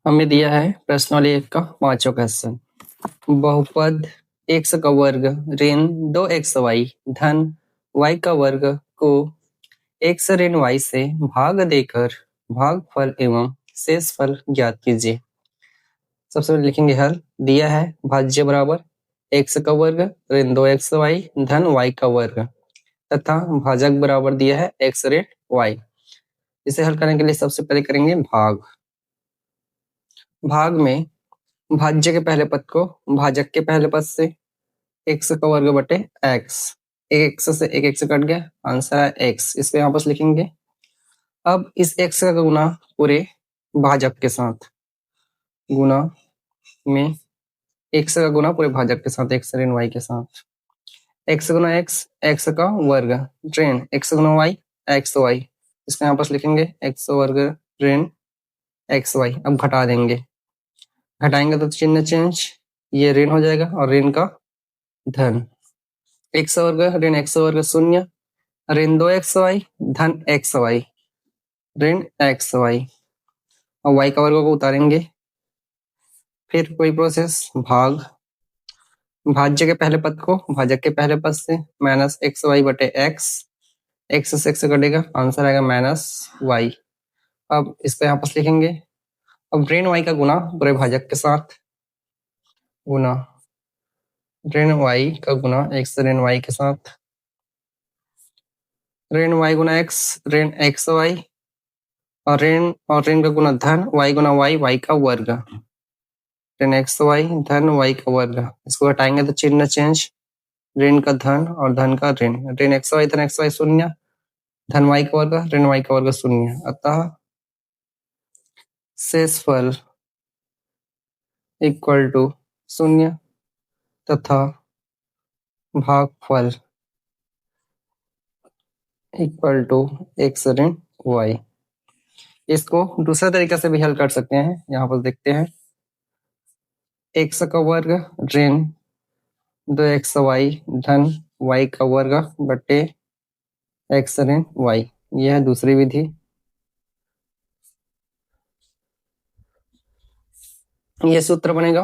हमें दिया है प्रश्नावली 1 का 5वां क्वेश्चन। बहुपद x का वर्ग ऋण 2xy धन y का वर्ग को x ऋण y से भाग देकर भागफल एवं शेषफल ज्ञात कीजिए। सबसे पहले लिखेंगे हल। दिया है भाज्य बराबर x का वर्ग ऋण 2xy धन y का वर्ग तथा भाजक बराबर दिया है x ऋण y। इसे हल करने के लिए सबसे पहले करेंगे भाग। भाग में भाज्य के पहले पद को भाजक के पहले पद से x का वर्ग बटे x, एक x से एक x कट गया, आंसर है x। इसको यहाँ पर लिखेंगे। अब इस x का गुना पूरे भाजक के साथ, गुना में x का गुना पूरे भाजक के साथ, x ऋण y के साथ, x गुना x का वर्ग ऋण x गुना y xy। इसको यहाँ पर लिखेंगे x वर्ग ऋण xy। अब घटा देंगे, घटाएंगे तो चिन्ह चेंज, ये ऋण हो जाएगा और ऋण का धन। x वर्ग ऋण x वर्ग शून्य, ऋण 2xy धन xy ऋण xy। और y का वर्ग को उतारेंगे। फिर कोई प्रोसेस, भाग। भाज्य के पहले पद को भाजक के पहले पद से माइनस xy बटे x, x से x कटेगा, आंसर आएगा माइनस y। अब इसको यहाँ पर लिखेंगे। अब ऋण y का गुना पूरे भाजक के साथ, गुना ऋण y का गुना x ऋण y के साथ, ऋण y गुना x ऋण xy और ऋण का गुना धन y गुना y का वर्ग ऋण xy धन y का वर्ग। इसको हटाएंगे तो चिन्ह चेंज, ऋण का धन और धन का ऋण, ऋण xy धन xy शून्य, धन y का वर्ग ऋण y का वर्ग शून्य। अतः शेषफल इक्वल टू शून्य तथा भागफल इक्वल टू x ऋण y। इसको दूसरे तरीके से भी हल कर सकते हैं। यहाँ पर देखते हैं। x का वर्ग ऋण 2xy धन y का वर्ग बटे x ऋण y, यह है दूसरी विधि। यह सूत्र बनेगा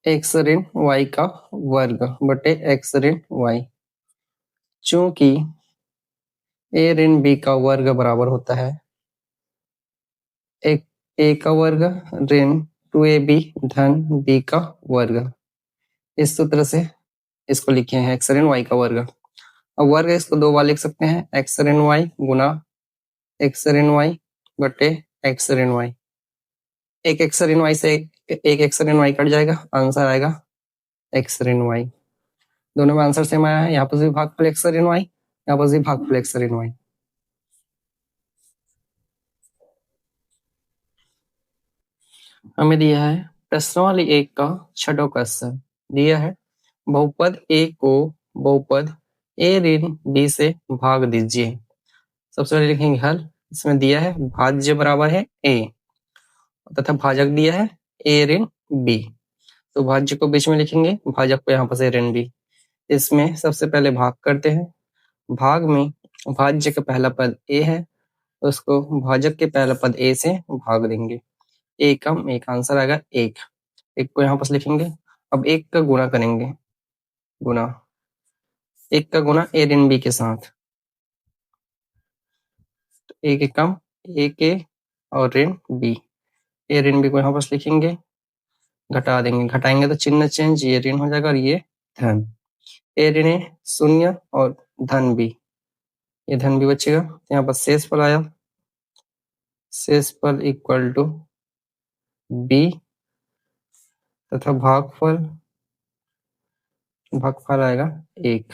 x ऋण y का वर्ग बटे x ऋण y। चूंकि a ऋण b का वर्ग बराबर होता है a का वर्ग ऋण 2ab धन b का वर्ग। इस सूत्र से इसको लिखे हैं x ऋण y का वर्ग। अब वर्ग इसको दो बार लिख सकते हैं, x ऋण y गुना x ऋण y बटे x ऋण y। एक x ऋण y से एक x ऋण y कट जाएगा, आंसर आएगा x ऋण y। दोनों में आंसर सेम आया है। यहाँ पर भी भागफल x ऋण y, यहाँ पर भी भागफल x ऋण y। हमें दिया है प्रश्नावली 1 का 6वां क्वेश्चन। दिया है बहुपद a को बहुपद a ऋण b से भाग दीजिए। सबसे पहले लिखेंगे हल। इसमें दिया है भाज्य बराबर है a तथा भाजक दिया है a ऋण b। तो भाज्य को बीच में लिखेंगे, भाजक को यहाँ पर से ऋण b। इसमें सबसे पहले भाग करते हैं। भाग में भाज्य का पहला पद a है, तो उसको भाजक के पहला पद a से भाग देंगे। a कम एक, आंसर आएगा 1। 1 को यहाँ पर लिखेंगे। अब 1 का गुणा करेंगे, गुना 1 का गुना a ऋण b के साथ, तो 1 कम 1 a और ऋण b, a ऋण b को यहाँ पर लिखेंगे, घटा देंगे, घटाएंगे तो चिन्ह चेंज, ये ऋण हो जाएगा और ये धन। a ऋण a शून्य और धन b, ये धन भी बचेगा। यहाँ पर शेषफल आया, शेषफल इक्वल टू b तथा भागफल आएगा 1।